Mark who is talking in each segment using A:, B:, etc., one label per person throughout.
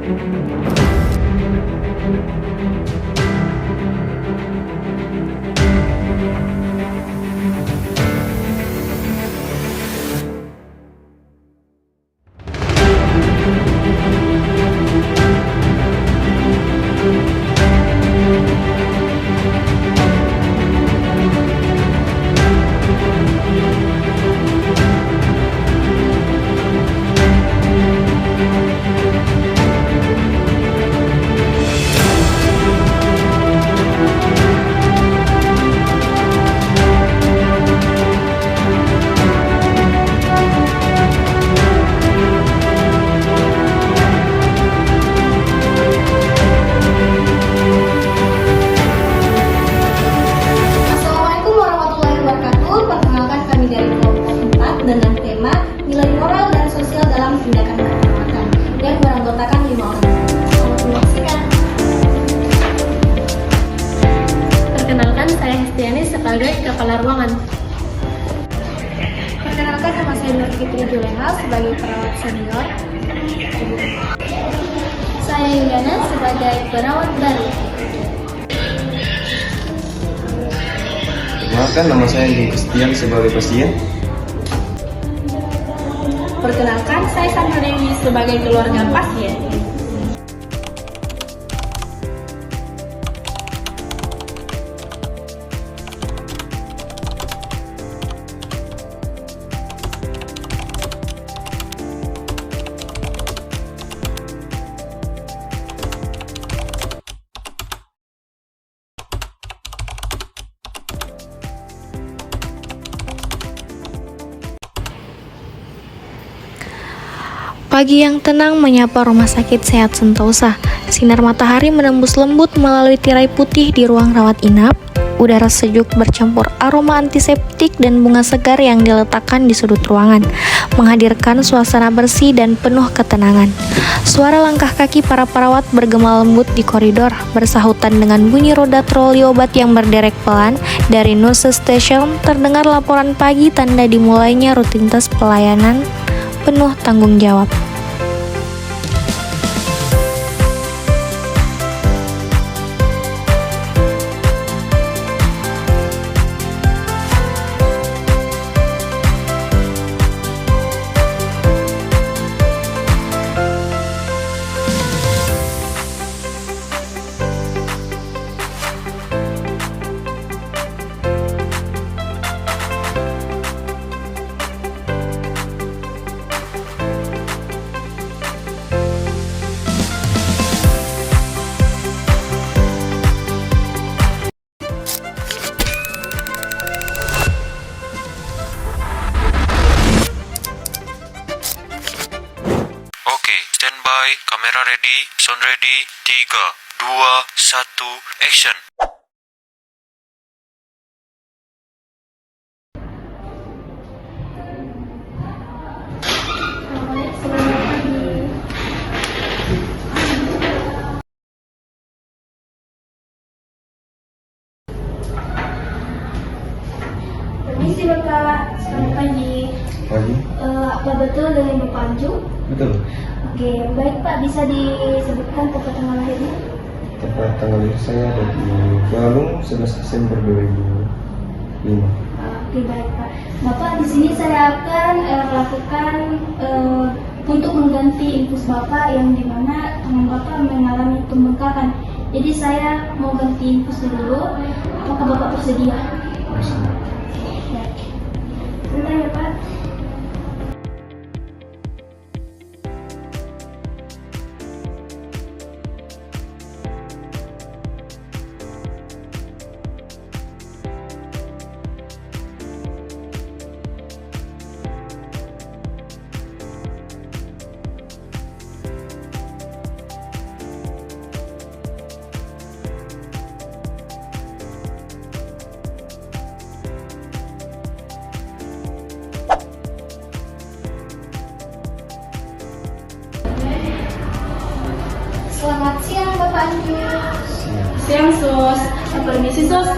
A: Assalamualaikum warahmatullahi wabarakatuh. Perkenalkan kami dari kelompok 4 dengan tema nilai moral dan sosial dalam tindakan keperawatan yang beranggotakan 5 orang. Selamat menyaksikan.
B: Perkenalkan, saya Hestiani sebagai kepala ruangan.
A: Perkenalkan, nama saya Nur Fitri Juleha sebagai perawat senior.
B: Saya Yuliana sebagai perawat baru.
C: Perkenalkan, nama saya Andi Kristian sebagai pasien.
B: Perkenalkan, saya Sandra Dewi sebagai keluarga pasien.
D: Pagi yang tenang menyapa Rumah Sakit Sehat Sentosa. Sinar matahari menembus lembut melalui tirai putih di ruang rawat inap. Udara sejuk bercampur aroma antiseptik dan bunga segar yang diletakkan di sudut ruangan, menghadirkan suasana bersih dan penuh ketenangan. Suara langkah kaki para perawat bergema lembut di koridor, bersahutan dengan bunyi roda troli obat yang berderek pelan. Dari nurse station terdengar laporan pagi tanda dimulainya rutinitas pelayanan penuh tanggung jawab.
E: Oke, standby, kamera ready, sound ready, 3, 2, 1, action.
A: Permisi Bapak, selamat pagi.
C: Pagi?
A: Apa betul dengan Bapak Anju?
C: Betul.
A: Oke, baik Pak, bisa disebutkan tempat tanggal lahirnya?
C: Tepat tanggal lahir saya ada di Galung 11 Desember 2005.
A: Oke, baik Pak. Bapak, di sini saya akan melakukan untuk mengganti infus Bapak yang dimana tangan Bapak mengalami pembengkakan. Jadi saya mau ganti infus dulu. Apakah Bapak bersedia? Ya. Sebentar ya Pak. Selamat siang Bapak Anju.
B: Siang Sus, permisi Sus.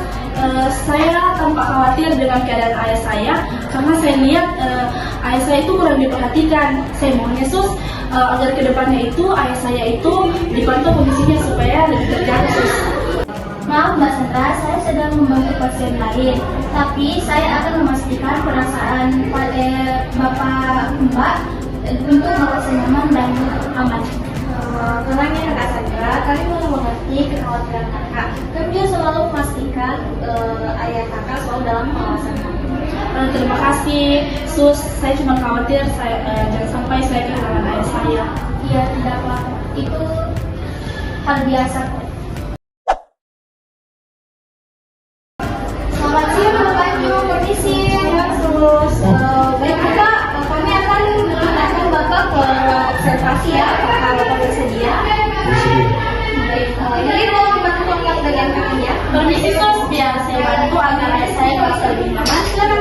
B: Saya tampak khawatir dengan keadaan ayah saya karena saya lihat ayah saya itu kurang diperhatikan. Saya mohon ya Sus, agar kedepannya itu ayah saya itu dipantau kondisinya supaya lebih terjaga, Sus.
A: Maaf Mbak Sandra, saya sedang membantu pasien lain, tapi saya akan memastikan perasaan Bapak Mbak untuk Bapak nyaman dan aman. Tenangnya Kak Sandra, kami mau mengerti kekhawatiran kakak. Kami juga selalu memastikan ayah kakak selalu dalam pengawasan kami.
B: Terima kasih, Sus. Saya cuma khawatir jangan sampai saya kehilangan ayah saya.
A: Iya, tidak apa-apa. Itu hal biasa kok. Selamat siang Bapak Ibu, permisi. Terus baik Bapak, kami akan mengantarkan Bapak ke observasi ya, apakah Bapak bersedia? Baik, ini mau dibantu angkat bagian kanan ya.
B: Permisi, Sus, biar saya bantu agar ayah saya merasa lebih nyaman.
A: Silakan.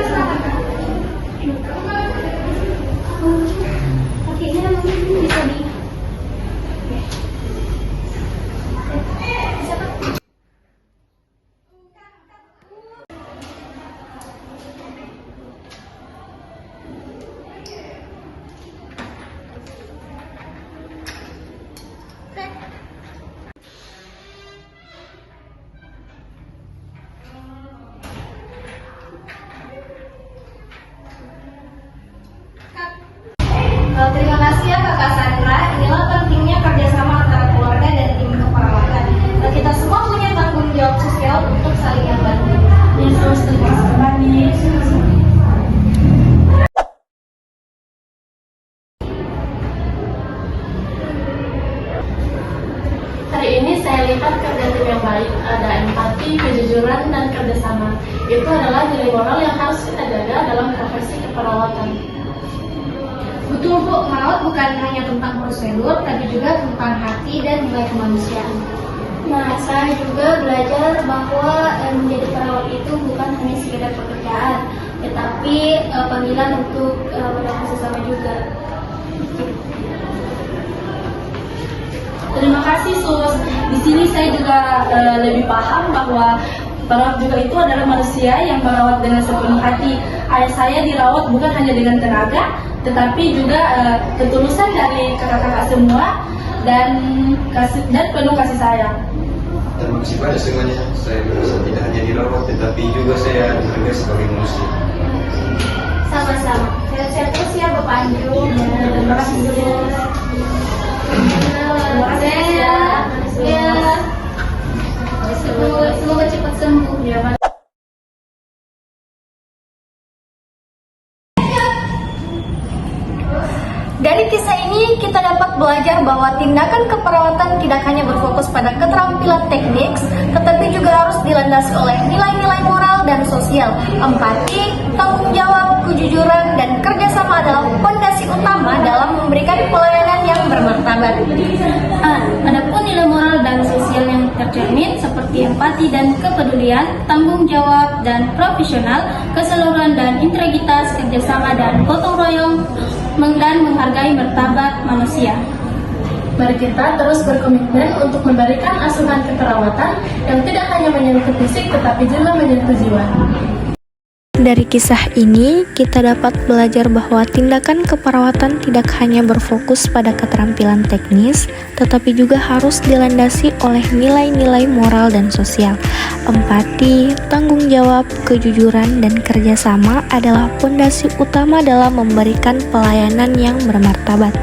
A: Oke, ini mungkin bisa di. Terima kasih ya Kakak Sandra. Inilah pentingnya kerjasama antara keluarga dan tim keperawatan. Kita semua punya tanggung jawab sosial untuk saling membantu.
B: Yesus, terima kasih. Hari ini saya lihat kerja tim yang baik, ada empati, kejujuran, dan kerjasama. Itu adalah nilai moral yang harus kita jaga dalam profesi keperawatan.
A: Betul Bu, merawat bukan hanya tentang prosedur, tapi juga tentang hati dan nilai kemanusiaan. Nah, saya juga belajar bahwa menjadi perawat itu bukan hanya sekedar pekerjaan, tetapi panggilan untuk berkasih sesama juga.
B: Terima kasih, Sus. Di sini saya juga lebih paham bahwa perawat juga itu adalah manusia yang merawat dengan sepenuh hati. Ayah saya dirawat bukan hanya dengan tenaga, tetapi juga ketulusan dari kakak-kakak semua dan penuh kasih sayang.
C: Terima kasih pada semuanya. Saya merasa tidak hanya dirawat, tetapi juga saya dihargai sebagai manusia.
A: Sama-sama. Sehat-sehat terus ya Bapak Anju.
B: Terima kasih, Sus.
A: Terima kasih ya. Ya. Semoga cepat sembuh ya Pak. Dari kisah ini kita dapat belajar bahwa tindakan keperawatan tidak hanya berfokus pada keterampilan teknik, tetapi juga harus dilandasi oleh nilai-nilai moral dan sosial. Empati, tanggung jawab, kejujuran, dan kerjasama adalah fondasi utama dalam memberikan pelayanan yang bermartabat. Adapun nilai moral dan sosial yang tercermin seperti empati dan kepedulian, tanggung jawab dan profesional, keseluruhan dan integritas, kerjasama dan gotong royong, dan menghargai martabat manusia.
B: Mari kita terus berkomitmen untuk memberikan asuhan keperawatan yang tidak hanya menyentuh fisik tetapi juga menyentuh jiwa.
D: Dari kisah ini, kita dapat belajar bahwa tindakan keperawatan tidak hanya berfokus pada keterampilan teknis, tetapi juga harus dilandasi oleh nilai-nilai moral dan sosial. Empati, tanggung jawab, kejujuran, dan kerjasama adalah fondasi utama dalam memberikan pelayanan yang bermartabat.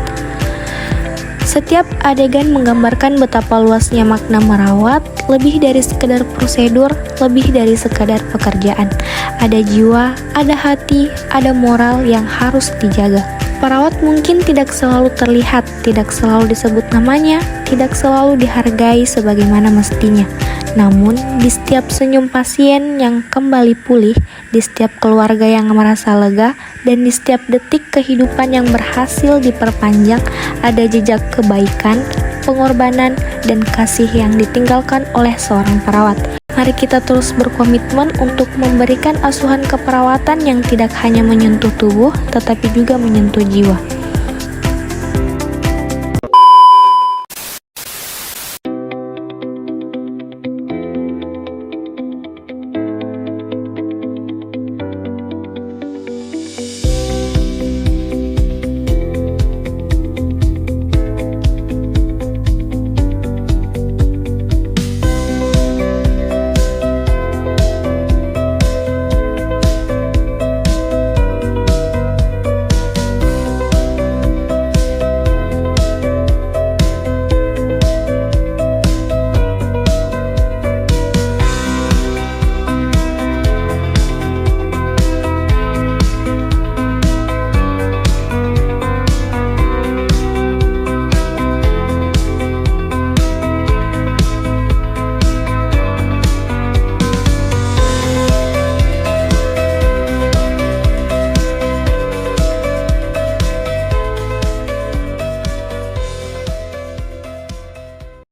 D: Setiap adegan menggambarkan betapa luasnya makna merawat, lebih dari sekedar prosedur, lebih dari sekadar pekerjaan. Ada jiwa, ada hati, ada moral yang harus dijaga. Perawat mungkin tidak selalu terlihat, tidak selalu disebut namanya, tidak selalu dihargai sebagaimana mestinya. Namun, di setiap senyum pasien yang kembali pulih, di setiap keluarga yang merasa lega, dan di setiap detik kehidupan yang berhasil diperpanjang, ada jejak kebaikan, pengorbanan, dan kasih yang ditinggalkan oleh seorang perawat. Mari kita terus berkomitmen untuk memberikan asuhan keperawatan yang tidak hanya menyentuh tubuh, tetapi juga menyentuh jiwa.